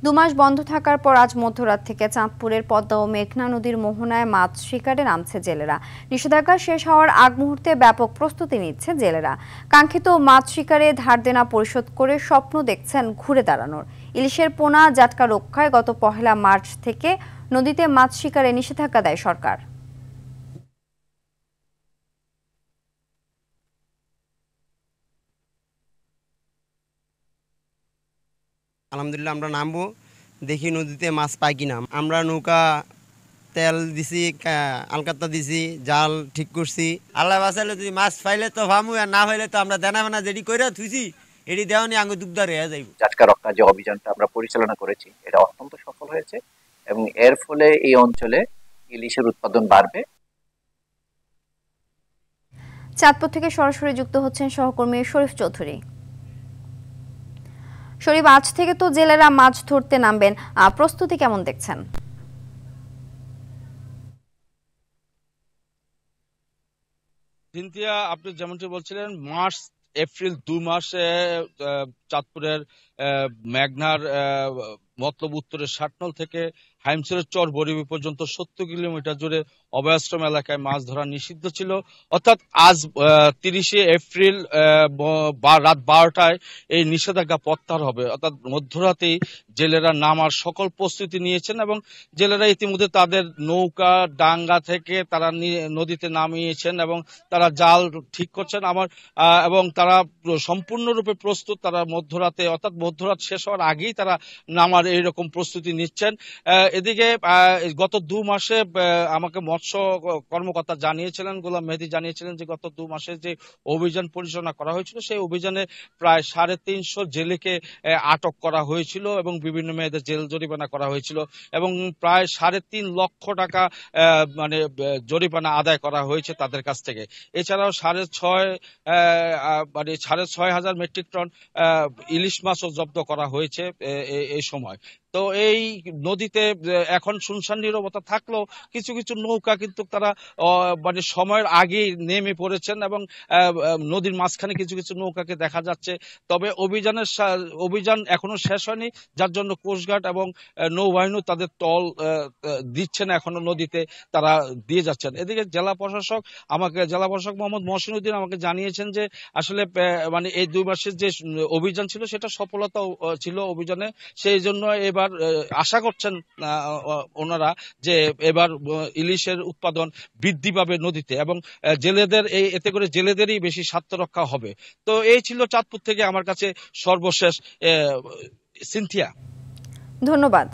দুমাস বন্ধ থাকার পর আজ মধ্যরাত থেকে চাঁদপুরের পদ্মা ও মেঘনা নদীর মোহনায় মাছ শিকারে নামছে জেলেরা। নিষেধাজ্ঞা শেষ হওয়ার আগ মুহূর্তে ব্যাপক প্রস্তুতি নিচ্ছে জেলেরা। কাঙ্ক্ষিত মাছ শিকারে ধার দেনা পরিশোধ করে স্বপ্ন দেখছেন ঘুরে দাঁড়ানোর। ইলিশের পোনা জাটকা রক্ষায় গত ১ মার্চ থেকে নদীতে মাছ শিকারে নিষেধাজ্ঞা দেয় সরকার। আলহামদুলিল্লাহ আমরা নামবো, দেখি নদীতে মাছ পাই কিনা। আমরা নৌকা তেল দিছি, আলকাত্তা দিছি, জাল ঠিক করছি। আল্লাহ বাঁচালে যদি মাছ পাইলে তো ভামু, আর না হইলে তো আমরা দেনা বেনা যেটি কইরা থুইছি এটি দেওয়ানি আঙ্গু দুগ্ধা রেয়া যাইব। জাটকা রক্ষা যে অভিযানটা আমরা পরিচালনা করেছি এটা অত্যন্ত সফল হয়েছে এবং এর ফলে এই অঞ্চলে ইলিশের উৎপাদন বাড়বে। চাঁদপুর থেকে সরাসরি যুক্ত হচ্ছেন সহকর্মী শরীফ চৌধুরী। শরীফ, আজ থেকে তো জেলেরা মাছ ধরতে নামবেন, প্রস্তুতি কেমন দেখছেন? সিনথিয়া, আপনি যেমনটি বলছিলেন, মার্চ এপ্রিল ২ মাসে চাঁদপুরের মেঘনার মতলব উত্তরের ষাটনল থেকে হাইমসের চর বরিবি পর্যন্ত ৭০ কিলোমিটার জুড়ে অভয়াশ্রম এলাকায় মাছ ধরা নিষিদ্ধ ছিল। অর্থাৎ আজ ৩০শে এপ্রিল রাত ১২টায় এই নিষেধাজ্ঞা প্রত্যাহার হবে। অর্থাৎ মধ্যরাতেই জেলেরা নামার সকল প্রস্তুতি নিয়েছেন এবং জেলেরা ইতিমধ্যে তাদের নৌকা ডাঙ্গা থেকে তারা নদীতে নামিয়েছেন এবং তারা জাল ঠিক করছেন এবং তারা সম্পূর্ণরূপে প্রস্তুত। তারা মধ্যরাতে অর্থাৎ মধ্যরাত শেষ হওয়ার আগেই তারা নামার এইরকম প্রস্তুতি নিচ্ছেন। এদিকে গত ২ মাসে আমাকে মৎস্য কর্মকর্তা জানিয়েছিলেন, গোলাম মেহেদী জানিয়েছিলেন যে গত ২ মাসে যে অভিযান পরিচালনা করা হয়েছিল সেই অভিযানে প্রায় ৩৫০ জেলেকে আটক করা হয়েছিল এবং বিভিন্ন মেয়েদের জেল জরিমানা করা হয়েছিল এবং প্রায় ৩.৫ লক্ষ টাকা মানে জরিমানা আদায় করা হয়েছে তাদের কাছ থেকে। এছাড়াও ৬,৫০০ মেট্রিক টন ইলিশ মাছও জব্দ করা হয়েছে এই সময়। তো এই নদীতে এখন শুনশান নীরবতা থাকলেও কিছু কিছু নৌকা কিন্তু তারা মানে সময়ের আগেই নেমে পড়েছেন এবং নদীর মাঝখানে কিছু কিছু নৌকাকে দেখা যাচ্ছে। তবে অভিযান এখনো শেষ হয়নি, যার জন্য কোস্টগার্ড এবং নৌবাহিনী তাদের টল দিচ্ছেন, এখনো নদীতে তারা দিয়ে যাচ্ছেন। এদিকে জেলা প্রশাসক মোহাম্মদ মহসিন উদ্দিন আমাকে জানিয়েছেন যে আসলে মানে এই ২ মাসের যে অভিযান ছিল সেটা সফলতা ছিল অভিযানে, সেই জন্য এবার আশা করছেন ওনারা যে এবার ইলিশের উৎপাদন বৃদ্ধি পাবে নদীতে এবং জেলেদের এতে করে জেলেদেরই বেশি স্বার্থ রক্ষা হবে। তো এই ছিল চাঁদপুর থেকে আমার কাছে সর্বশেষ। সিনথিয়া, ধন্যবাদ।